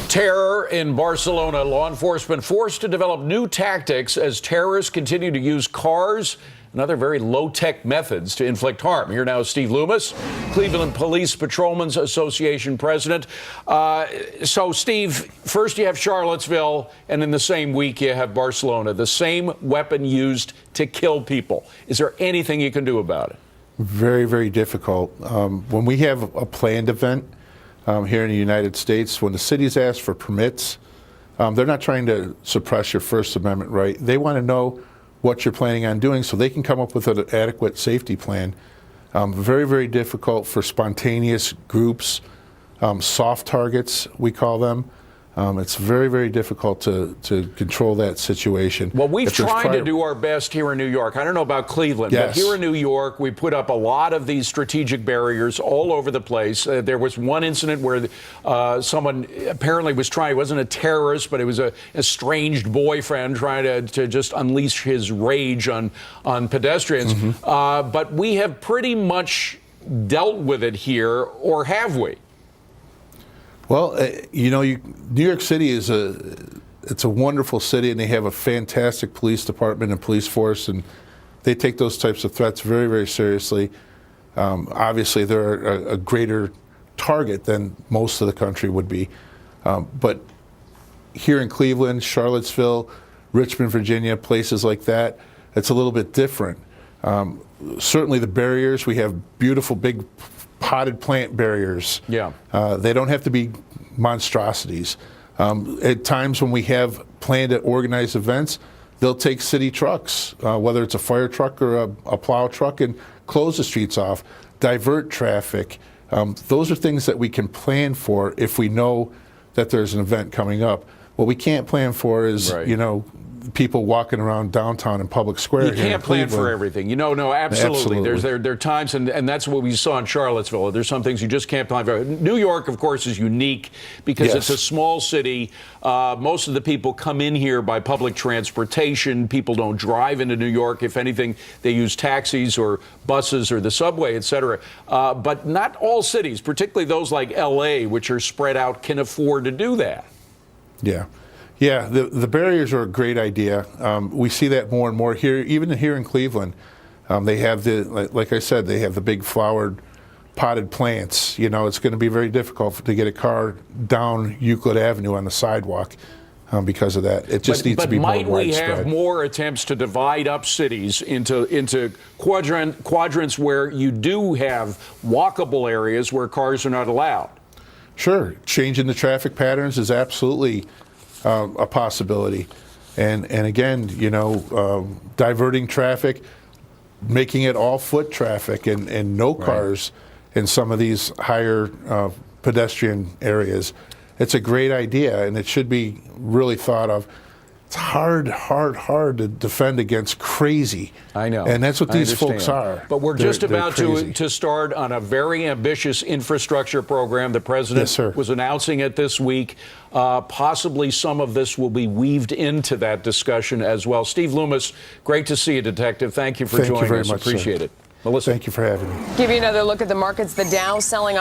Terror in Barcelona. Law enforcement forced to develop new tactics as terrorists continue to use cars and other very low-tech methods to inflict harm. Here now is Steve Loomis, Cleveland Police Patrolmen's Association president. So, Steve, first you have Charlottesville, and in the same week you have Barcelona. The same weapon used to kill people. Is there anything you can do about it? Very, very difficult. When we have a planned event here in the United States, when the cities ask for permits, they're not trying to suppress your First Amendment right. They want to know what you're planning on doing so they can come up with an adequate safety plan. Very, very difficult for spontaneous groups, soft targets, we call them. It's very, very difficult to control that situation. Well, we've tried to do our best here in New York. I don't know about Cleveland, yes, but here in New York, we put up a lot of these strategic barriers all over the place. There was one incident where someone apparently was trying, it wasn't a terrorist, but it was a estranged boyfriend trying to just unleash his rage on pedestrians. Mm-hmm. But we have pretty much dealt with it here, or have we? Well, you know, New York City is it's a wonderful city, and they have a fantastic police department and police force, and they take those types of threats very, very seriously. Obviously, they're a greater target than most of the country would be. But here in Cleveland, Charlottesville, Richmond, Virginia, places like that, it's a little bit different. Certainly the barriers, we have beautiful big potted plant barriers. Yeah. They don't have to be monstrosities. At times when we have planned and organized events, they'll take city trucks, whether it's a fire truck or a plow truck, and close the streets off, divert traffic. Those are things that we can plan for if we know that there's an event coming up. What we can't plan for is, right, you know, people walking around downtown in Public Square. You can't plan for everything. You know, no, absolutely. There are times, and that's what we saw in Charlottesville. There's some things you just can't plan for. New York, of course, is unique because, yes, it's a small city. Most of the people come in here by public transportation. People don't drive into New York. If anything, they use taxis or buses or the subway, et cetera. But not all cities, particularly those like L.A., which are spread out, can afford to do that. Yeah. Yeah, the barriers are a great idea. We see that more and more here, even here in Cleveland. They have like I said, they have the big flowered potted plants. You know, it's going to be very difficult to get a car down Euclid Avenue on the sidewalk because of that. It just needs to be more widespread. But might we have more attempts to divide up cities into quadrants where you do have walkable areas where cars are not allowed? Sure. Changing the traffic patterns is absolutely a possibility, and again, you know, diverting traffic, making it all foot traffic and no cars, right, in some of these higher pedestrian areas. It's a great idea, and it should be really thought of. It's hard to defend against crazy. I know. And that's what these folks are. But we're just about to start on a very ambitious infrastructure program. The president, yes, was announcing it this week. Possibly some of this will be weaved into that discussion as well. Steve Loomis, great to see you, Detective. Thank you for joining us. Appreciate it. Melissa. Thank you for having me. Give you another look at the markets. The Dow selling